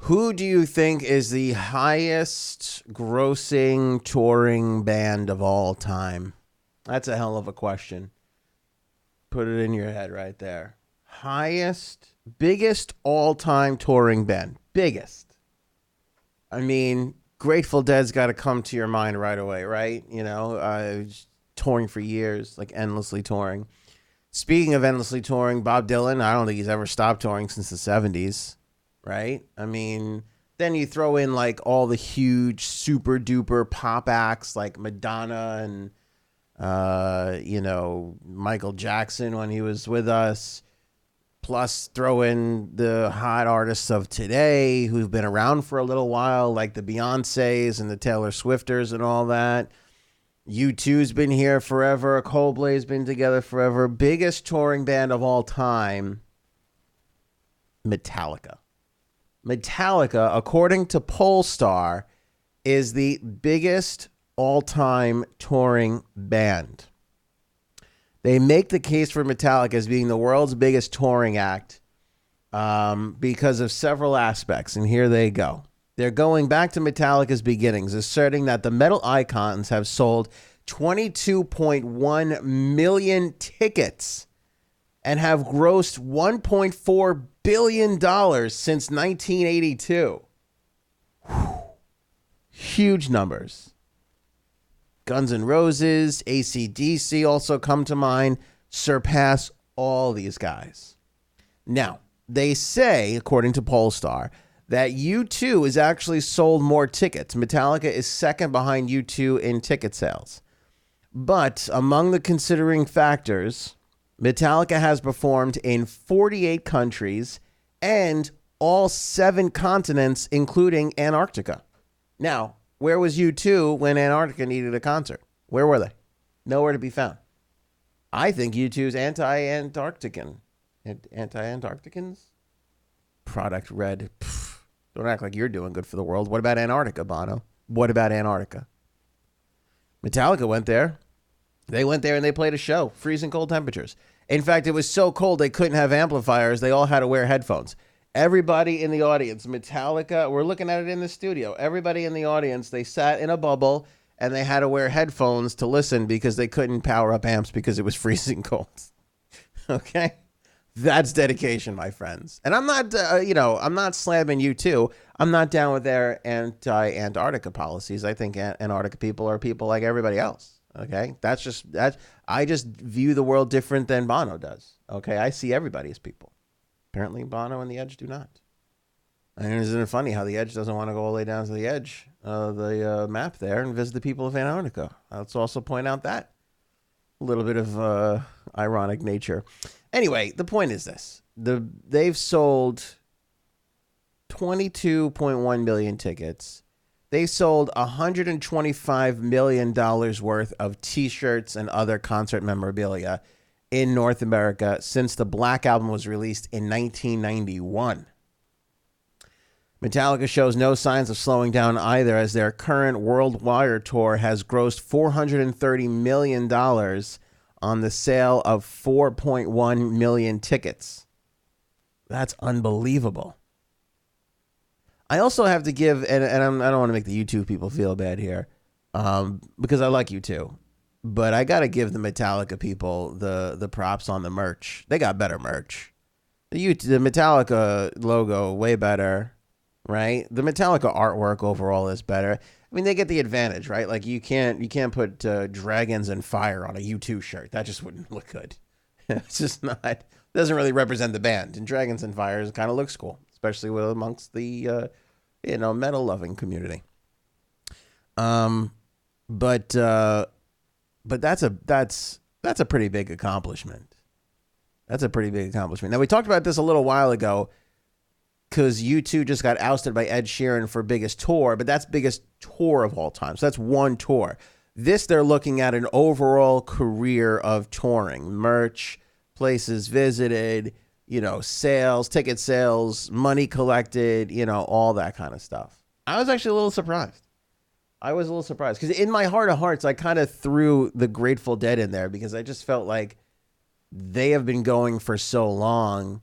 Who do you think is the highest grossing touring band of all time? That's a hell of a question. Put it in your head right there. Biggest all time touring band. Biggest. I mean, Grateful Dead's got to come to your mind right away, right? Touring for years, like endlessly touring. Speaking of endlessly touring, Bob Dylan, I don't think he's ever stopped touring since the 70s, right? I mean, then you throw in like all the huge super duper pop acts like Madonna and, Michael Jackson when he was with us. Plus throw in the hot artists of today who've been around for a little while, like the Beyoncés and the Taylor Swifters and all that. U2's been here forever. Coldplay's been together forever. Biggest touring band of all time, Metallica. Metallica, according to Pollstar, is the biggest all-time touring band. They make the case for Metallica as being the world's biggest touring act because of several aspects, and here they go. They're going back to Metallica's beginnings, asserting that the metal icons have sold 22.1 million tickets and have grossed $1.4 billion since 1982. Whew. Huge numbers. Guns N' Roses, AC/DC also come to mind, surpass all these guys. Now, they say, according to Pollstar, that U2 has actually sold more tickets. Metallica is second behind U2 in ticket sales. But among the considering factors, Metallica has performed in 48 countries and all 7 continents, including Antarctica. Now, where was U2 when Antarctica needed a concert? Where were they? Nowhere to be found. I think U2's anti-Antarctican. Anti-Antarcticans? Product red. Pfft. Don't act like you're doing good for the world. What about Antarctica, Bono? What about Antarctica? Metallica went there. They went there and they played a show. Freezing cold temperatures. In fact, it was so cold they couldn't have amplifiers. They all had to wear headphones. Everybody in the audience, Metallica, we're looking at it in the studio. Everybody in the audience, they sat in a bubble and they had to wear headphones to listen because they couldn't power up amps because it was freezing cold. Okay? That's dedication, my friends. And I'm not, I'm not slamming U2. I'm not down with their anti-Antarctica policies. I think Antarctica people are people like everybody else. Okay? I just view the world different than Bono does. Okay? I see everybody as people. Apparently, Bono and The Edge do not. And isn't it funny how The Edge doesn't want to go all the way down to the edge of the map there and visit the people of Antarctica? Let's also point out that. A little bit of ironic nature. Anyway, the point is this. They've sold 22.1 million tickets. They sold $125 million worth of T-shirts and other concert memorabilia in North America since the Black Album was released in 1991. Metallica shows no signs of slowing down either, as their current worldwide tour has grossed $430 million on the sale of 4.1 million tickets. That's unbelievable. I also have to give, and I don't want to make the YouTube people feel bad here, because I like U2. But I got to give the Metallica people the props on the merch. They got better merch. The Metallica logo, way better, right? The Metallica artwork overall is better. I mean, they get the advantage, right? Like you can't put dragons and fire on a U2 shirt. That just wouldn't look good. It's just not, doesn't really represent the band. And dragons and fires kind of looks cool, especially amongst the, metal loving community. But that's a pretty big accomplishment. That's a pretty big accomplishment. Now, we talked about this a little while ago because U2 just got ousted by Ed Sheeran for biggest tour, but that's biggest tour of all time. So that's one tour. This, they're looking at an overall career of touring, merch, places visited, sales, ticket sales, money collected, all that kind of stuff. I was actually a little surprised. Because in my heart of hearts, I kind of threw the Grateful Dead in there because I just felt like they have been going for so long,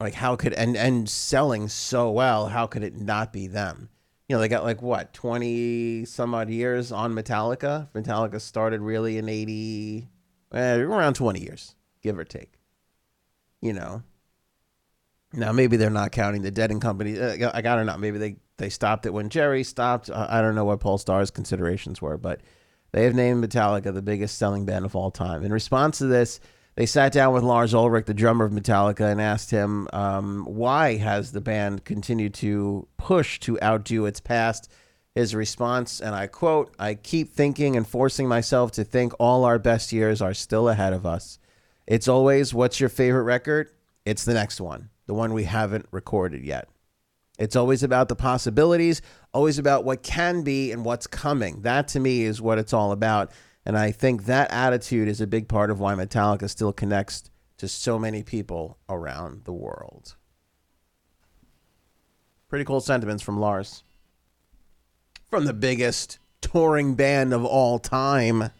Like how could and selling so well, how could it not be them? You know, they got like what, 20 some odd years on Metallica. Metallica started really in 80, around 20 years, give or take. You know. Now maybe they're not counting the Dead and Company. I don't know. Maybe they stopped it when Jerry stopped. I don't know what Pollstar's considerations were, but they have named Metallica the biggest selling band of all time. In response to this, they sat down with Lars Ulrich, the drummer of Metallica, and asked him why has the band continued to push to outdo its past. His response, and I quote, "I keep thinking and forcing myself to think all our best years are still ahead of us. It's always, what's your favorite record? It's the next one, the one we haven't recorded yet. It's always about the possibilities, always about what can be and what's coming. That to me is what it's all about." And I think that attitude is a big part of why Metallica still connects to so many people around the world. Pretty cool sentiments from Lars. From the biggest touring band of all time.